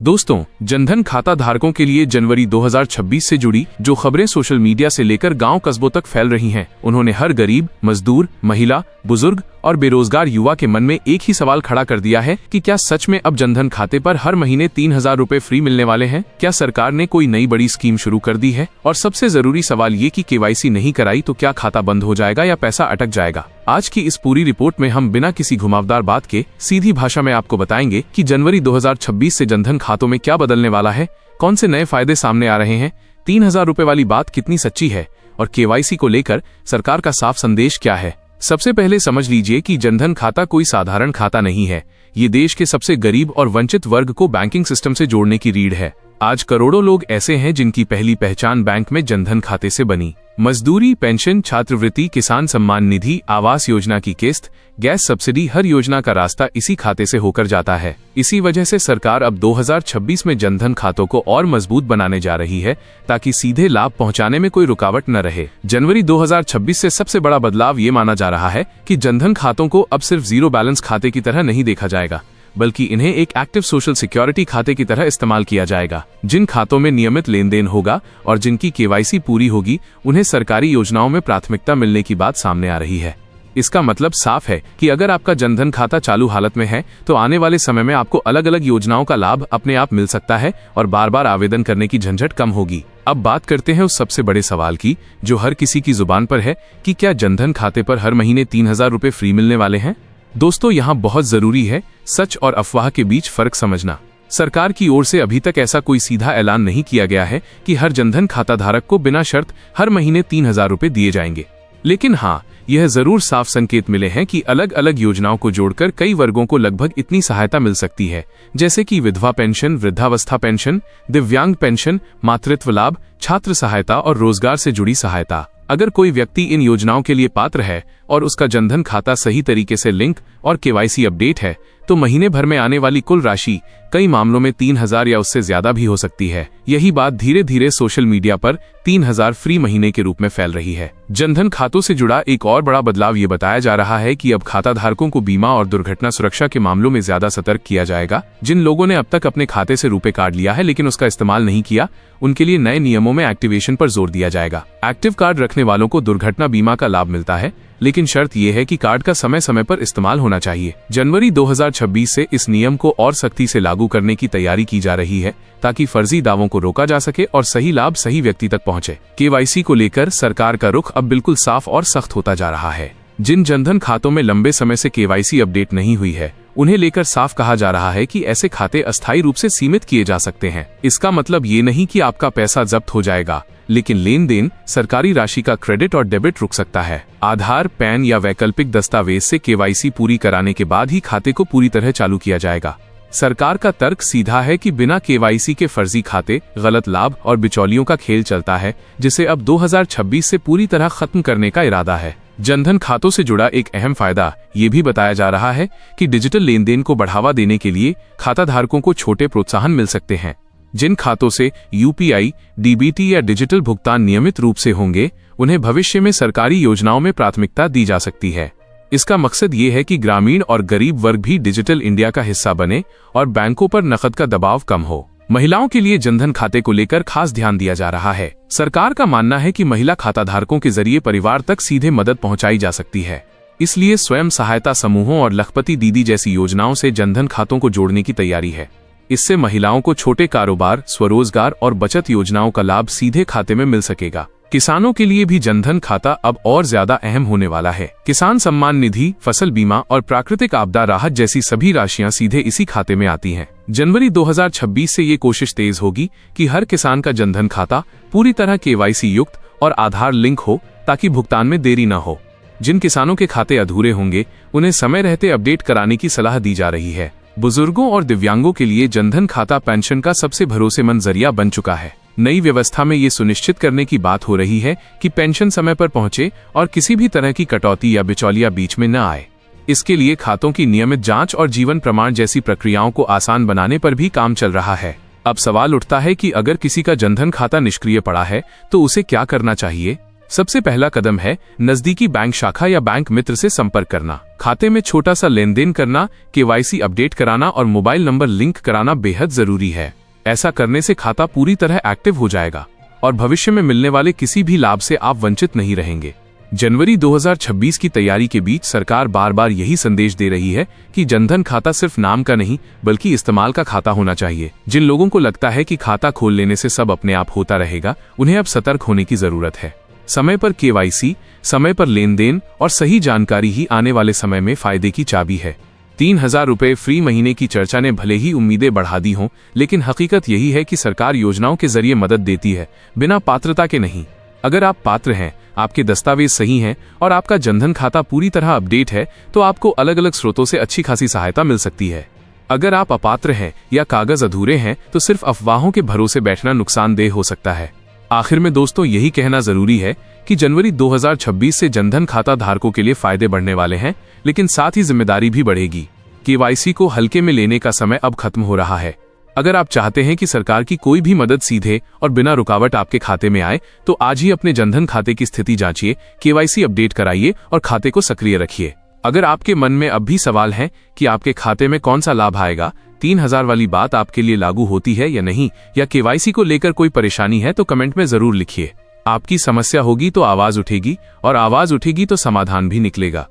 दोस्तों, जनधन खाता धारकों के लिए जनवरी 2026 से जुड़ी जो खबरें सोशल मीडिया से लेकर गांव कस्बों तक फैल रही हैं, उन्होंने हर गरीब, मजदूर, महिला, बुजुर्ग और बेरोजगार युवा के मन में एक ही सवाल खड़ा कर दिया है कि क्या सच में अब जनधन खाते पर हर महीने 3000 रुपए फ्री मिलने वाले हैं? क्या सरकार ने कोई नई बड़ी स्कीम शुरू कर दी है? और सबसे जरूरी सवाल ये कि केवाईसी नहीं कराई तो क्या खाता बंद हो जाएगा या पैसा अटक जाएगा? आज की इस पूरी रिपोर्ट में हम बिना किसी घुमावदार बात के सीधी भाषा में आपको बताएंगे कि जनवरी 2026 से जनधन खातों में क्या बदलने वाला है, कौन से नए फायदे सामने आ रहे हैं, 3000 रुपए वाली बात कितनी सच्ची है और केवाईसी को लेकर सरकार का साफ संदेश क्या है। सबसे पहले समझ लीजिए कि जनधन खाता कोई साधारण खाता नहीं है। ये देश के सबसे गरीब और वंचित वर्ग को बैंकिंग सिस्टम से जोड़ने की रीढ़ है। आज करोड़ों लोग ऐसे हैं जिनकी पहली पहचान बैंक में जनधन खाते से बनी। मजदूरी, पेंशन, छात्रवृत्ति, किसान सम्मान निधि, आवास योजना की किस्त, गैस सब्सिडी, हर योजना का रास्ता इसी खाते से होकर जाता है। इसी वजह से सरकार अब 2026 में जनधन खातों को और मजबूत बनाने जा रही है ताकि सीधे लाभ पहुंचाने में कोई रुकावट न रहे। जनवरी 2026 से सबसे बड़ा बदलाव ये माना जा रहा है कि जनधन खातों को अब सिर्फ जीरो बैलेंस खाते की तरह नहीं देखा जाएगा, बल्कि इन्हें एक एक्टिव सोशल सिक्योरिटी खाते की तरह इस्तेमाल किया जाएगा। जिन खातों में नियमित लेन देन होगा और जिनकी केवाईसी पूरी होगी, उन्हें सरकारी योजनाओं में प्राथमिकता मिलने की बात सामने आ रही है। इसका मतलब साफ है कि अगर आपका जनधन खाता चालू हालत में है तो आने वाले समय में आपको अलग अलग योजनाओं का लाभ अपने आप मिल सकता है और बार बार आवेदन करने की झंझट कम होगी। अब बात करते हैं उस सबसे बड़े सवाल की जो हर किसी की जुबान पर है कि क्या जनधन खाते पर हर महीने 3000 रुपए फ्री मिलने वाले हैं? दोस्तों, यहाँ बहुत जरूरी है सच और अफवाह के बीच फर्क समझना। सरकार की ओर से अभी तक ऐसा कोई सीधा ऐलान नहीं किया गया है कि हर जनधन खाता धारक को बिना शर्त हर महीने 3000 रुपए दिए जाएंगे। लेकिन हाँ, यह जरूर साफ संकेत मिले हैं कि अलग अलग योजनाओं को जोड़कर कई वर्गों को लगभग इतनी सहायता मिल सकती है, जैसे कि विधवा पेंशन, वृद्धावस्था पेंशन, दिव्यांग पेंशन, मातृत्व लाभ, छात्र सहायता और रोजगार से जुड़ी सहायता। अगर कोई व्यक्ति इन योजनाओं के लिए पात्र है और उसका जनधन खाता सही तरीके से लिंक और केवाईसी अपडेट है, तो महीने भर में आने वाली कुल राशि कई मामलों में 3000 या उससे ज्यादा भी हो सकती है। यही बात धीरे धीरे सोशल मीडिया पर 3000 फ्री महीने के रूप में फैल रही है। जनधन खातों से जुड़ा एक और बड़ा बदलाव ये बताया जा रहा है कि अब खाता धारकों को बीमा और दुर्घटना सुरक्षा के मामलों में ज्यादा सतर्क किया जाएगा। जिन लोगों ने अब तक अपने खाते से रुपए कार्ड लिया है लेकिन उसका इस्तेमाल नहीं किया, उनके लिए नए नियमों में एक्टिवेशन पर जोर दिया जाएगा। एक्टिव कार्ड रखने वालों को दुर्घटना बीमा का लाभ मिलता है, लेकिन शर्त यह है कि कार्ड का समय समय पर इस्तेमाल होना चाहिए। जनवरी 2026 से इस नियम को और सख्ती से लागू करने की तैयारी की जा रही है ताकि फर्जी दावों को रोका जा सके और सही लाभ सही व्यक्ति तक पहुंचे। केवाईसी को लेकर सरकार का रुख अब बिल्कुल साफ और सख्त होता जा रहा है। जिन जनधन खातों में लंबे समय से केवाईसी अपडेट नहीं हुई है, उन्हें लेकर साफ कहा जा रहा है कि ऐसे खाते अस्थायी रूप से सीमित किए जा सकते हैं। इसका मतलब ये नहीं कि आपका पैसा जब्त हो जाएगा, लेकिन लेन देन, सरकारी राशि का क्रेडिट और डेबिट रुक सकता है। आधार, पैन या वैकल्पिक दस्तावेज से केवाईसी पूरी कराने के बाद ही खाते को पूरी तरह चालू किया जाएगा। सरकार का तर्क सीधा है कि बिना केवाईसी के फर्जी खाते, गलत लाभ और बिचौलियों का खेल चलता है, जिसे अब 2026 से पूरी तरह खत्म करने का इरादा है। जनधन खातों से जुड़ा एक अहम फायदा ये भी बताया जा रहा है कि डिजिटल लेन देन को बढ़ावा देने के लिए खाता धारकों को छोटे प्रोत्साहन मिल सकते हैं। जिन खातों से यूपीआई, डीबीटी या डिजिटल भुगतान नियमित रूप से होंगे, उन्हें भविष्य में सरकारी योजनाओं में प्राथमिकता दी जा सकती है। इसका मकसद ये है कि ग्रामीण और गरीब वर्ग भी डिजिटल इंडिया का हिस्सा बने और बैंकों पर नकद का दबाव कम हो। महिलाओं के लिए जनधन खाते को लेकर खास ध्यान दिया जा रहा है। सरकार का मानना है कि महिला खाता धारकों के जरिए परिवार तक सीधे मदद पहुंचाई जा सकती है। इसलिए स्वयं सहायता समूहों और लखपति दीदी जैसी योजनाओं से जनधन खातों को जोड़ने की तैयारी है। इससे महिलाओं को छोटे कारोबार, स्वरोजगार और बचत योजनाओं का लाभ सीधे खाते में मिल सकेगा। किसानों के लिए भी जनधन खाता अब और ज्यादा अहम होने वाला है। किसान सम्मान निधि, फसल बीमा और प्राकृतिक आपदा राहत जैसी सभी राशियां सीधे इसी खाते में आती हैं। जनवरी 2026 से ये कोशिश तेज होगी कि हर किसान का जनधन खाता पूरी तरह केवाईसी युक्त और आधार लिंक हो ताकि भुगतान में देरी न हो। जिन किसानों के खाते अधूरे होंगे, उन्हें समय रहते अपडेट कराने की सलाह दी जा रही है। बुजुर्गों और दिव्यांगों के लिए जनधन खाता पेंशन का सबसे भरोसेमंद जरिया बन चुका है। नई व्यवस्था में ये सुनिश्चित करने की बात हो रही है कि पेंशन समय पर पहुंचे और किसी भी तरह की कटौती या बिचौलिया बीच में न आए। इसके लिए खातों की नियमित जांच और जीवन प्रमाण जैसी प्रक्रियाओं को आसान बनाने पर भी काम चल रहा है। अब सवाल उठता है कि अगर किसी का जनधन खाता निष्क्रिय पड़ा है तो उसे क्या करना चाहिए? सबसे पहला कदम है नजदीकी बैंक शाखा या बैंक मित्र से संपर्क करना। खाते में छोटा सा लेन देन करना, केवाईसी अपडेट कराना और मोबाइल नंबर लिंक कराना बेहद जरूरी है। ऐसा करने से खाता पूरी तरह एक्टिव हो जाएगा और भविष्य में मिलने वाले किसी भी लाभ से आप वंचित नहीं रहेंगे। जनवरी 2026 की तैयारी के बीच सरकार बार बार यही संदेश दे रही है कि जनधन खाता सिर्फ नाम का नहीं बल्कि इस्तेमाल का खाता होना चाहिए। जिन लोगों को लगता है कि खाता खोल लेने से सब अपने आप होता रहेगा, उन्हें अब सतर्क होने की जरूरत है। समय पर केवाईसी, समय पर लेन देन और सही जानकारी ही आने वाले समय में फायदे की चाबी है। 3000 रुपए फ्री महीने की चर्चा ने भले ही उम्मीदें बढ़ा दी हों, लेकिन हकीकत यही है कि सरकार योजनाओं के जरिए मदद देती है, बिना पात्रता के नहीं। अगर आप पात्र हैं, आपके दस्तावेज सही हैं और आपका जनधन खाता पूरी तरह अपडेट है, तो आपको अलग अलग स्रोतों से अच्छी खासी सहायता मिल सकती है। अगर आप अपात्र हैं या कागज अधूरे हैं, तो सिर्फ अफवाहों के भरोसे बैठना नुकसानदेह हो सकता है। आखिर में दोस्तों, यही कहना जरूरी है कि जनवरी 2026 से जनधन खाता धारकों के लिए फायदे बढ़ने वाले हैं, लेकिन साथ ही जिम्मेदारी भी बढ़ेगी। केवाईसी को हल्के में लेने का समय अब खत्म हो रहा है। अगर आप चाहते हैं कि सरकार की कोई भी मदद सीधे और बिना रुकावट आपके खाते में आए, तो आज ही अपने जनधन खाते की स्थिति जांचिए, केवाईसी अपडेट कराइए और खाते को सक्रिय रखिए। अगर आपके मन में अब भी सवाल है कि आपके खाते में कौन सा लाभ आएगा, 3000 वाली बात आपके लिए लागू होती है या नहीं, या केवाईसी को लेकर कोई परेशानी है, तो कमेंट में जरूर लिखिए। आपकी समस्या होगी तो आवाज उठेगी और आवाज उठेगी तो समाधान भी निकलेगा।